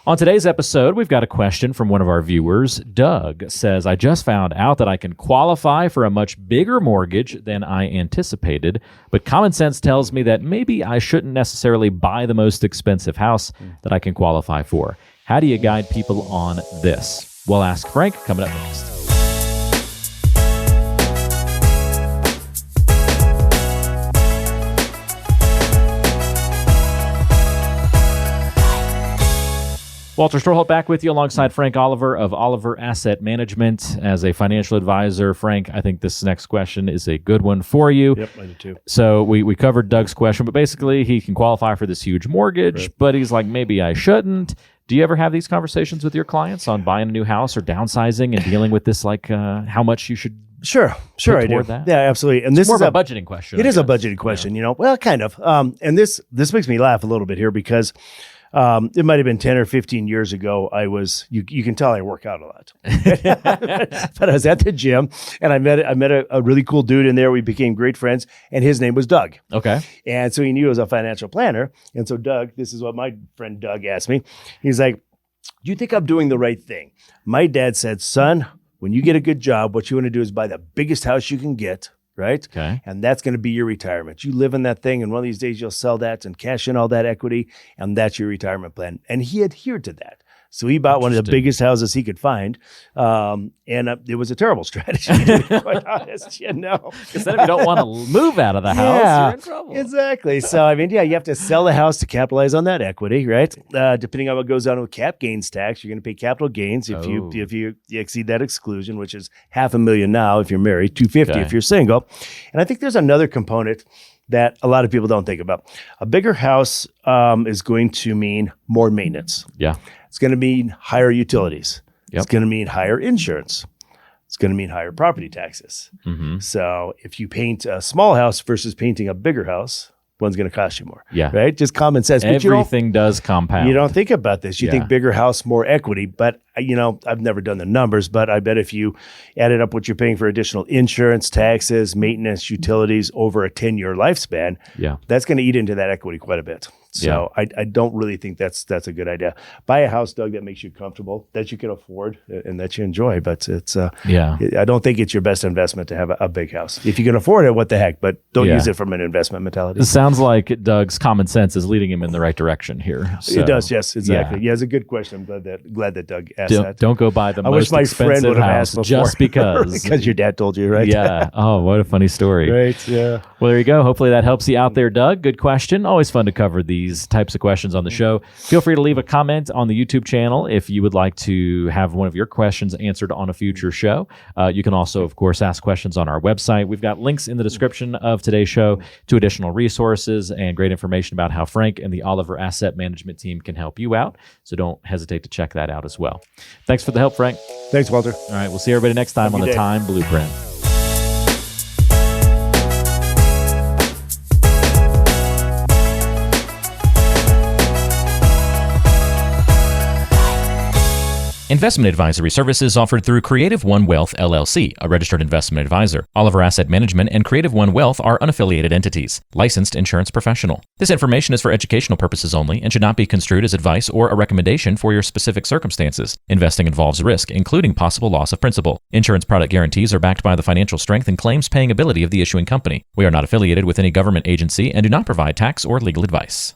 On today's episode, we've got a question from one of our viewers. Doug says, I just found out that I can qualify for a much bigger mortgage than I anticipated, but common sense tells me that maybe I shouldn't necessarily buy the most expensive house that I can qualify for. How do you guide people on this? We'll ask Frank coming up next. Walter Storholt back with you alongside Frank Oliver of Oliver Asset Management as a financial advisor. Frank, I think this next question is a good one for you. Yep, I do too. So we covered Doug's question, but basically he can qualify for this huge mortgage, but he's like, maybe I shouldn't. Do you ever have these conversations with your clients on buying a new house or downsizing and dealing with this, like how much you should Sure, I do. That? Yeah, absolutely. And this is more of a budgeting question. It is a budgeting question, Well, kind of. And this makes me laugh a little bit here because it might have been 10 or 15 years ago. You can tell I work out a lot, but I was at the gym and I met a really cool dude in there. We became great friends and his name was Doug. Okay. And so he knew I was a financial planner. And so Doug, this is what my friend Doug asked me. He's like, do you think I'm doing the right thing? My dad said, son, when you get a good job, what you want to do is buy the biggest house you can get. Right? Okay. And that's going to be your retirement. You live in that thing, and one of these days you'll sell that and cash in all that equity, and that's your retirement plan. And he adhered to that. So he bought one of the biggest houses he could find, and it was a terrible strategy, to be quite honest, Because then if you don't want to move out of the house, you're in trouble. Exactly. So, you have to sell the house to capitalize on that equity, right? Depending on what goes on with cap gains tax, you're going to pay capital gains if you exceed that exclusion, which is $500,000 now if you're married, $250,000 if you're single. And I think there's another component that a lot of people don't think about. A bigger house is going to mean more maintenance. Yeah. It's going to mean higher utilities. Yep. It's going to mean higher insurance. It's going to mean higher property taxes. Mm-hmm. So if you paint a small house versus painting a bigger house, one's going to cost you more. Yeah. Right? Just common sense. Everything does compound. You don't think about this. You think bigger house, more equity. But, I've never done the numbers, but I bet if you added up what you're paying for additional insurance, taxes, maintenance, utilities over a 10-year lifespan, that's going to eat into that equity quite a bit. So I don't really think that's a good idea. Buy a house, Doug, that makes you comfortable, that you can afford, and that you enjoy. But it's I don't think it's your best investment to have a big house. If you can afford it, what the heck? But don't use it from an investment mentality. It sounds like Doug's common sense is leading him in the right direction here. So, it does, yes, exactly. Yeah, it's a good question. I'm glad that Doug asked that. Don't go buy the I most wish my expensive friend would have house asked before. just because. Because your dad told you, right? Yeah. Oh, what a funny story. Right, yeah. Well, there you go. Hopefully that helps you out there, Doug. Good question. Always fun to cover these types of questions on the show. Feel free to leave a comment on the YouTube channel if you would like to have one of your questions answered on a future show. You can also, of course, ask questions on our website. We've got links in the description of today's show to additional resources and great information about how Frank and the Oliver Asset Management team can help you out. So don't hesitate to check that out as well. Thanks for the help, Frank. Thanks, Walter. All right, we'll see everybody next time on the Time Blueprint. Investment advisory services offered through Creative One Wealth, LLC, a registered investment advisor. Oliver Asset Management and Creative One Wealth are unaffiliated entities. Licensed insurance professional. This information is for educational purposes only and should not be construed as advice or a recommendation for your specific circumstances. Investing involves risk, including possible loss of principal. Insurance product guarantees are backed by the financial strength and claims paying ability of the issuing company. We are not affiliated with any government agency and do not provide tax or legal advice.